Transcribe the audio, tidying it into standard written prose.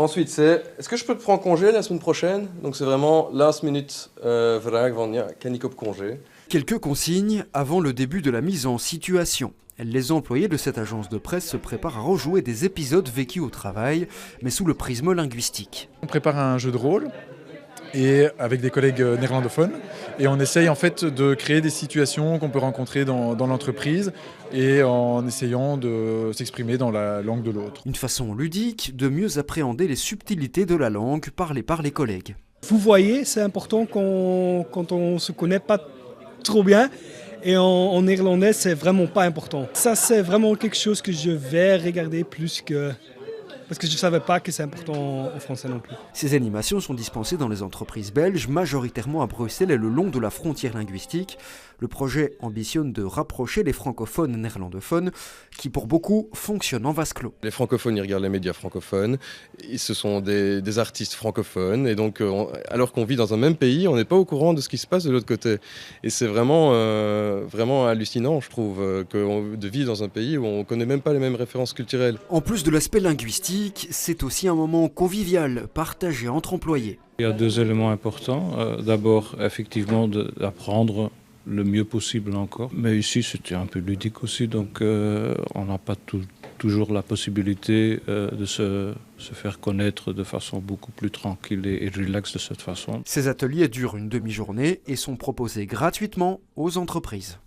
Ensuite, est-ce que je peux te prendre congé la semaine prochaine? Donc c'est vraiment last minute vraag van ja, kan ik op congé. Quelques consignes avant le début de la mise en situation. Les employés de cette agence de presse se préparent à rejouer des épisodes vécus au travail, mais sous le prisme linguistique. On prépare un jeu de rôle et avec des collègues néerlandophones et on essaye en fait de créer des situations qu'on peut rencontrer dans l'entreprise et en essayant de s'exprimer dans la langue de l'autre. Une façon ludique de mieux appréhender les subtilités de la langue parlée par les collègues. Vous voyez, c'est important quand on ne se connaît pas trop bien. Et en néerlandais, c'est vraiment pas important. Ça, c'est vraiment quelque chose que je vais regarder plus que... Parce que je ne savais pas que c'est important en français non plus. Ces animations sont dispensées dans les entreprises belges, majoritairement à Bruxelles et le long de la frontière linguistique. Le projet ambitionne de rapprocher les francophones néerlandophones, qui pour beaucoup fonctionnent en vase clos. Les francophones, ils regardent les médias francophones, ce sont des artistes francophones, et donc alors qu'on vit dans un même pays, on n'est pas au courant de ce qui se passe de l'autre côté. Et c'est vraiment hallucinant, je trouve, de vivre dans un pays où on ne connaît même pas les mêmes références culturelles. En plus de l'aspect linguistique, c'est aussi un moment convivial, partagé entre employés. Il y a deux éléments importants. D'abord, effectivement, d'apprendre le mieux possible encore. Mais ici, c'était un peu ludique aussi, donc on n'a pas toujours la possibilité de se faire connaître de façon beaucoup plus tranquille et relaxe de cette façon. Ces ateliers durent une demi-journée et sont proposés gratuitement aux entreprises.